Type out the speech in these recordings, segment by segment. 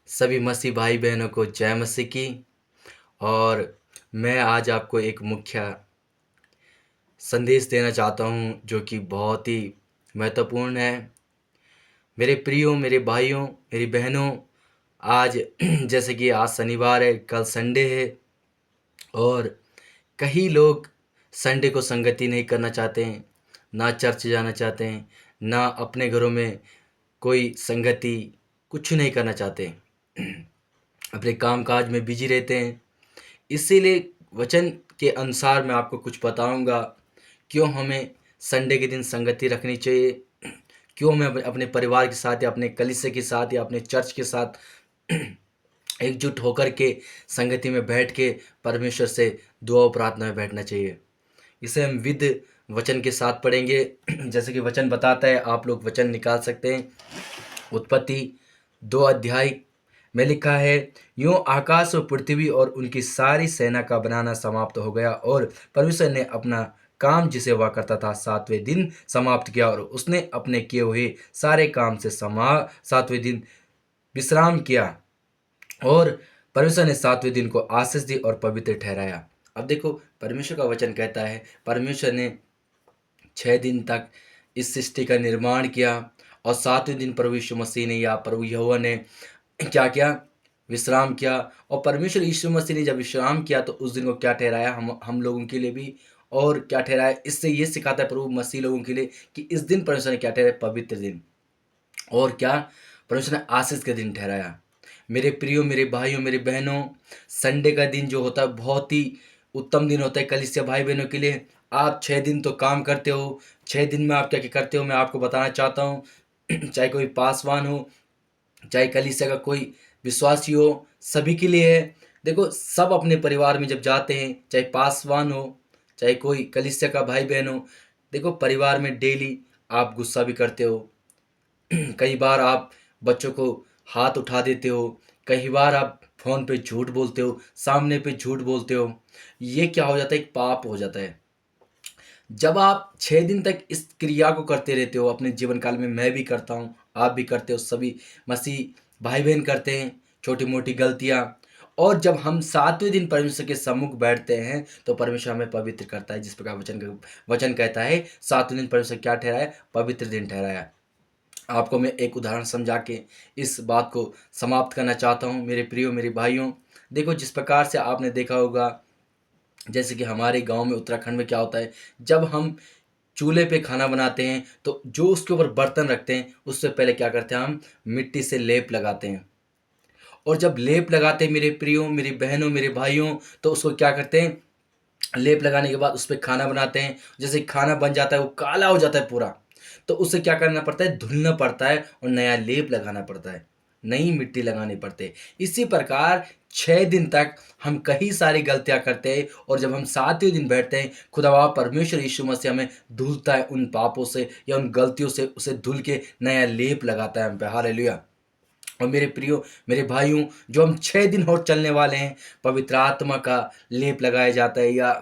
सभी मसीह भाई बहनों को जय मसीह की। और मैं आज आपको एक मुख्य संदेश देना चाहता हूँ जो कि बहुत ही महत्वपूर्ण है। मेरे प्रियो, मेरे भाइयों, मेरी बहनों, आज जैसे कि आज शनिवार है, कल संडे है और कई लोग संडे को संगति नहीं करना चाहते हैं, ना चर्च जाना चाहते हैं, ना अपने घरों में कोई संगति कुछ नहीं करना चाहते हैं। अपने काम काज में बिजी रहते हैं। इसीलिए वचन के अनुसार मैं आपको कुछ बताऊंगा क्यों हमें संडे के दिन संगति रखनी चाहिए, क्यों हमें अपने परिवार के साथ या अपने कलीसिया के साथ या अपने चर्च के साथ एकजुट होकर के संगति में बैठ के परमेश्वर से दुआ और प्रार्थना में बैठना चाहिए। इसे हम विद वचन के साथ पढ़ेंगे। जैसे कि वचन बताता है, आप लोग वचन निकाल सकते हैं। उत्पत्ति 2 अध्याय में लिखा है, यूं आकाश और पृथ्वी और उनकी सारी सेना का बनाना समाप्त हो गया और परमेश्वर ने अपना काम जिसे वह करता था 7वें दिन समाप्त किया और उसने अपने किए हुए सारे काम से 7वें दिन विश्राम किया और परमेश्वर ने 7वें दिन को आशीष दी और पवित्र ठहराया। अब देखो, परमेश्वर का वचन कहता है परमेश्वर ने 6 दिन तक इस सृष्टि का निर्माण किया और 7वें दिन प्रभु यीशु मसीह ने या प्रभु यहोवा ने क्या किया? विश्राम किया। और परमेश्वर यीशु मसीह ने जब विश्राम किया तो उस दिन को क्या ठहराया? हम लोगों के लिए भी। और क्या ठहराया? इससे ये सिखाता है प्रभु मसीह लोगों के लिए कि इस दिन परमेश्वर ने क्या ठहराया? पवित्र दिन। और क्या? परमेश्वर ने आशीष के दिन ठहराया। मेरे प्रियो, मेरे भाइयों, मेरी बहनों, संडे का दिन जो होता है बहुत ही उत्तम दिन होता है कलीसिया भाई बहनों के लिए। आप 6 दिन तो काम करते हो, 6 दिन में आप क्या क्या करते हो मैं आपको बताना चाहता हूँ। चाहे कोई पासवान हो, चाहे कलीसिया का कोई विश्वासी हो, सभी के लिए है। देखो, सब अपने परिवार में जब जाते हैं, चाहे पासवान हो, चाहे कोई कलीसिया का भाई बहन हो, देखो परिवार में डेली आप गुस्सा भी करते हो। कई बार आप बच्चों को हाथ उठा देते हो, कई बार आप फ़ोन पे झूठ बोलते हो, सामने पे झूठ बोलते हो। ये क्या हो जाता है? एक पाप हो जाता है। जब आप 6 दिन तक इस क्रिया को करते रहते हो अपने जीवन काल में, मैं भी करता हूँ, आप भी करते हो, सभी मसीह भाई बहन करते हैं छोटी मोटी गलतियाँ। और जब हम 7वें दिन परमेश्वर के सम्मुख बैठते हैं तो परमेश्वर हमें पवित्र करता है। जिस प्रकार वचन कहता है 7वें दिन परमेश्वर क्या ठहराया? पवित्र दिन ठहराया। आपको मैं एक उदाहरण समझा के इस बात को समाप्त करना चाहता हूँ। मेरे प्रियो, मेरे भाइयों, देखो जिस प्रकार से आपने देखा होगा, जैसे कि हमारे गांव में उत्तराखंड में क्या होता है, जब हम चूल्हे पे खाना बनाते हैं तो जो उसके ऊपर बर्तन रखते हैं उससे पहले क्या करते हैं? हम मिट्टी से लेप लगाते हैं। और जब लेप लगाते हैं मेरे प्रियो, मेरी बहनों, मेरे भाइयों, तो उसको क्या करते हैं? लेप लगाने के बाद उस पर खाना बनाते हैं। जैसे खाना बन जाता है वो काला हो जाता है पूरा, तो उसे क्या करना पड़ता है? धुलना पड़ता है और नया लेप लगाना पड़ता है, नई मिट्टी लगानी पड़ती है। इसी प्रकार 6 दिन तक हम कई सारी गलतियां करते हैं और जब हम 7वें दिन बैठते हैं, खुदा परमेश्वर यीशु मसीह हमें धुलता है उन पापों से या उन गलतियों से, उसे धुल के नया लेप लगाता है हम पे। हालेलुया। और मेरे प्रियो, मेरे भाइयों, जो हम 6 दिन और चलने वाले हैं, पवित्र आत्मा का लेप लगाया जाता है या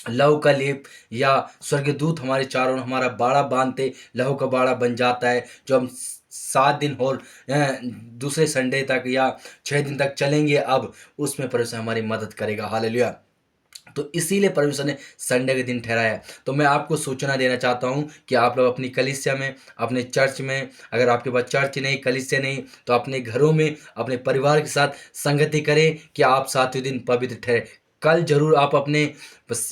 लहू का लेप, या स्वर्गदूत हमारे चारों ओर हमारा बाड़ा बांधते लहू का बाड़ा बन जाता है। जो हम 7 दिन और दूसरे संडे तक या 6 दिन तक चलेंगे, अब उसमें परमेश्वर हमारी मदद करेगा। हालेलुया। तो इसीलिए परमेश्वर ने संडे के दिन ठहराया है। तो मैं आपको सूचना देना चाहता हूँ कि आप लोग अपनी कलीसिया में, अपने चर्च में, अगर आपके पास चर्च नहीं, कलीसिया नहीं, तो अपने घरों में अपने परिवार के साथ संगति करें कि आप 7वें दिन पवित्र ठहरे। कल जरूर आप अपने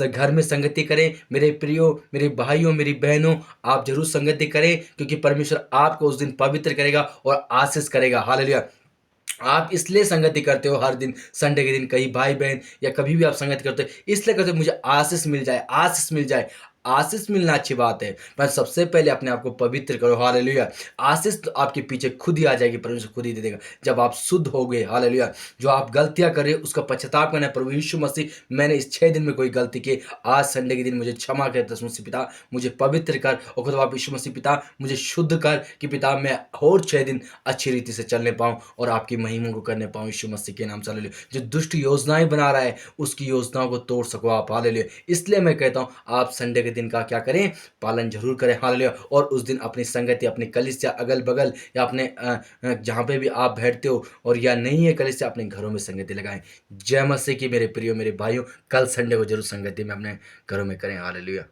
घर में संगति करें। मेरे प्रियो, मेरे भाइयों, मेरी बहनों, आप जरूर संगति करें क्योंकि परमेश्वर आपको उस दिन पवित्र करेगा और आशीष करेगा। हालेलुया। आप इसलिए संगति करते हो हर दिन, संडे के दिन, कई भाई बहन या कभी भी आप संगति करते हो, इसलिए करते हो मुझे आशीष मिल जाए, आशीष मिल जाए। आशीष मिलना अच्छी बात है, पर सबसे पहले अपने आप को पवित्र करो। हालेलुया। आशीष तो आपके पीछे खुद ही आ जाएगी, परमेश्वर खुद ही दे देगा जब आप शुद्ध हो गए। हालेलुया। जो आप गलतियां कर रहे हो उसका पश्चाताप करना है। प्रभु यीशु मसीह, मैंने इस 6 दिन में कोई गलती की, आज संडे के दिन मुझे क्षमा कर दस मुझसे पिता, मुझे पवित्र कर। और खुद आप यीशु मसीह पिता, मुझे शुद्ध कर कि पिता मैं और 6 दिन अच्छी रीति से चलने पाऊं और आपकी महिमा को करने पाऊं। यीशु मसीह के नाम से हालेलुया। जो दुष्ट योजनाएं बना रहा है उसकी योजनाओं को तोड़ सको आप। हालेलुया। इसलिए मैं कहता हूं आप संडे के दिन का क्या करें, पालन ज़रूर करें। हालेलुया। और उस दिन अपनी संगति, अपनी कलीसिया अगल-बगल या अपने जहाँ पे भी आप बैठते हो और या नहीं है कलीसिया, अपने घरों में संगति लगाएँ। जय मसीह की मेरे प्रियो मेरे भाइयों, कल संडे को ज़रूर संगति में अपने घरों में करें। हालेलुया।